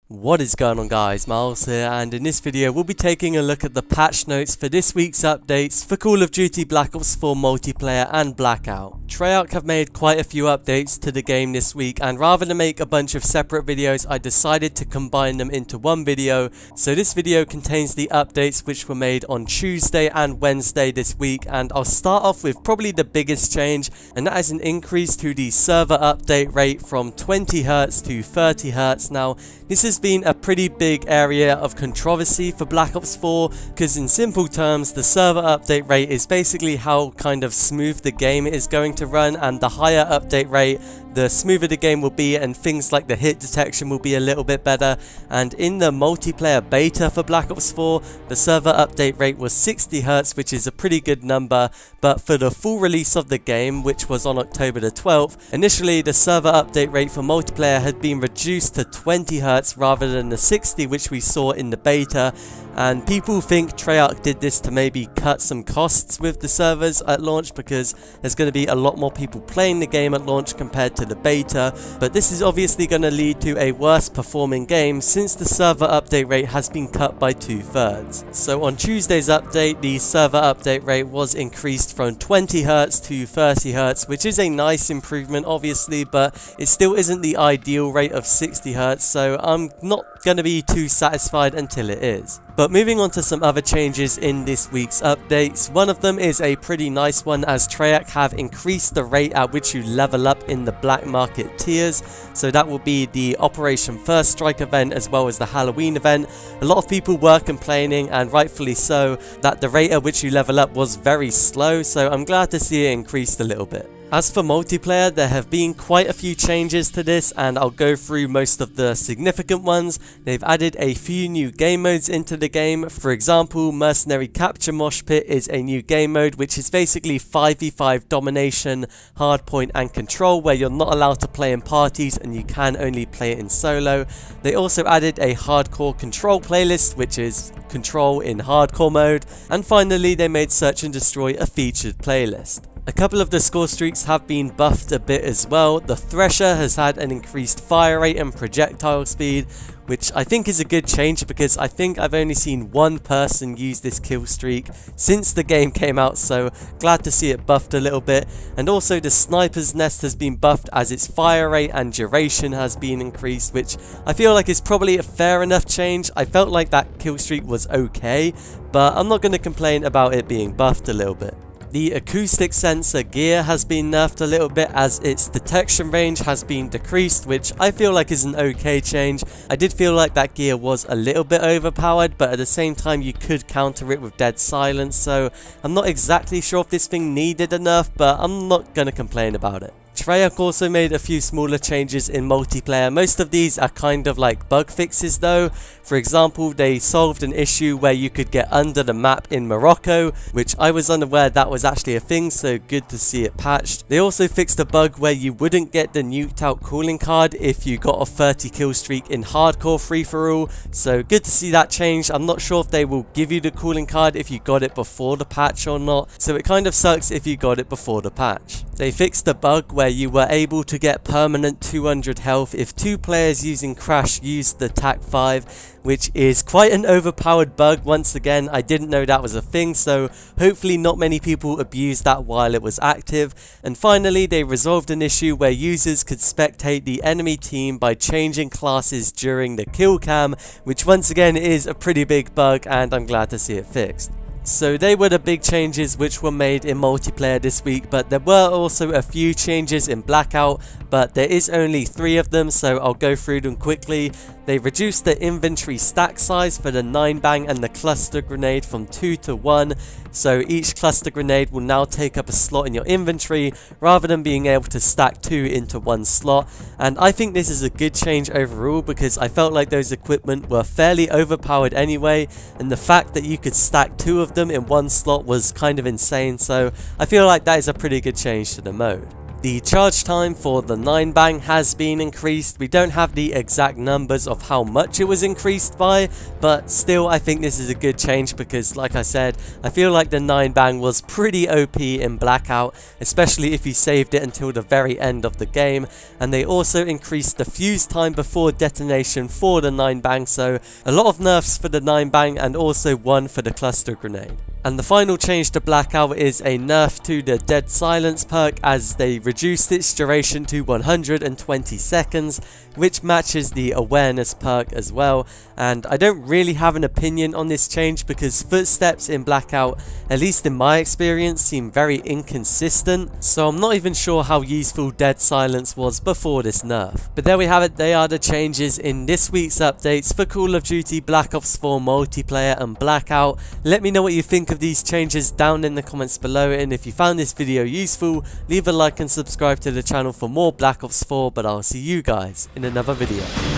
What is going on, guys? Miles here, and in this video we'll be taking a look at the patch notes for this week's updates for Call of Duty Black Ops 4 multiplayer and Blackout. Treyarch have made quite a few updates to the game this week, and rather than make a bunch of separate videos, I decided to combine them into one video. So this video contains the updates which were made on Tuesday and Wednesday this week, and I'll start off with probably the biggest change, and that is an increase to the server update rate from 20Hz to 30Hz. Now, this has been a pretty big area of controversy for Black Ops 4, because in simple terms, the server update rate is basically how kind of smooth the game is going to run, and the higher update rate, the smoother the game will be, and things like the hit detection will be a little bit better. And in the multiplayer beta for Black Ops 4, the server update rate was 60Hz, which is a pretty good number, but for the full release of the game, which was on October the 12th, initially the server update rate for multiplayer had been reduced to 20Hz rather than the 60 which we saw in the beta. And people think Treyarch did this to maybe cut some costs with the servers at launch, because there's going to be a lot more people playing the game at launch compared to the beta, but this is obviously going to lead to a worse performing game since the server update rate has been cut by 2/3. So on Tuesday's update, the server update rate was increased from 20Hz to 30Hz, which is a nice improvement obviously, but it still isn't the ideal rate of 60Hz, so I'm not going to be too satisfied until it is. But moving on to some other changes in this week's updates, one of them is a pretty nice one, as Treyarch have increased the rate at which you level up in the black market tiers. So that will be the Operation First Strike event as well as the Halloween event. A lot of people were complaining, and rightfully so, that the rate at which you level up was very slow, so I'm glad to see it increased a little bit. As for multiplayer, there have been quite a few changes to this, and I'll go through most of the significant ones. They've added a few new game modes into the game. For example, Mercenary Capture Mosh Pit is a new game mode which is basically 5v5 domination, hardpoint and control, where you're not allowed to play in parties and you can only play it in solo. They also added a hardcore control playlist, which is control in hardcore mode. And finally, they made Search and Destroy a featured playlist. A couple of the Scorestreaks have been buffed a bit as well. The Thresher has had an increased fire rate and projectile speed, which I think is a good change, because I think I've only seen one person use this kill streak since the game came out, so glad to see it buffed a little bit. And also the Sniper's Nest has been buffed, as its fire rate and duration has been increased, which I feel like is probably a fair enough change. I felt like that kill streak was okay, but I'm not going to complain about it being buffed a little bit. The acoustic sensor gear has been nerfed a little bit, as its detection range has been decreased, which I feel like is an okay change. I did feel like that gear was a little bit overpowered, but at the same time you could counter it with dead silence, so I'm not exactly sure if this thing needed a nerf, but I'm not going to complain about it. Treyarch also made a few smaller changes in multiplayer. Most of these are kind of like bug fixes though. For example, they solved an issue where you could get under the map in Morocco, which I was unaware that was actually a thing, so good to see it patched. They also fixed a bug where you wouldn't get the nuked out calling card if you got a 30 kill streak in hardcore free-for-all, so good to see that change. I'm not sure if they will give you the calling card if you got it before the patch or not, so it kind of sucks if you got it before the patch. They fixed a bug where you were able to get permanent 200 health if two players using Crash used the TAC 5, which is quite an overpowered bug. Once again, I didn't know that was a thing, so hopefully not many people abused that while it was active. And finally, they resolved an issue where users could spectate the enemy team by changing classes during the kill cam, which once again is a pretty big bug, and I'm glad to see it fixed. So they were the big changes which were made in multiplayer this week, but there were also a few changes in Blackout, but there is only 3 of them, so I'll go through them quickly. They reduced the inventory stack size for the 9-bang and the cluster grenade from 2 to 1, so each cluster grenade will now take up a slot in your inventory rather than being able to stack 2 into 1 slot. And I think this is a good change overall, because I felt like those equipment were fairly overpowered anyway, and the fact that you could stack 2 of them in 1 slot was kind of insane, so I feel like that is a pretty good change to the mode. The charge time for the 9-bang has been increased. We don't have the exact numbers of how much it was increased by, but still I think this is a good change because, like I said, I feel like the 9-bang was pretty OP in Blackout, especially if you saved it until the very end of the game. And they also increased the fuse time before detonation for the 9-bang, so a lot of nerfs for the 9-bang and also one for the cluster grenade. And the final change to Blackout is a nerf to the Dead Silence perk, as they reduced its duration to 120 seconds, which matches the Awareness perk as well. And I don't really have an opinion on this change because footsteps in Blackout, at least in my experience, seem very inconsistent, so I'm not even sure how useful Dead Silence was before this nerf. But there we have it, they are the changes in this week's updates for Call of Duty Black Ops 4 multiplayer and Blackout. Let me know what you think of these changes down in the comments below, and if you found this video useful, leave a like and subscribe to the channel for more Black Ops 4, but I'll see you guys in another video.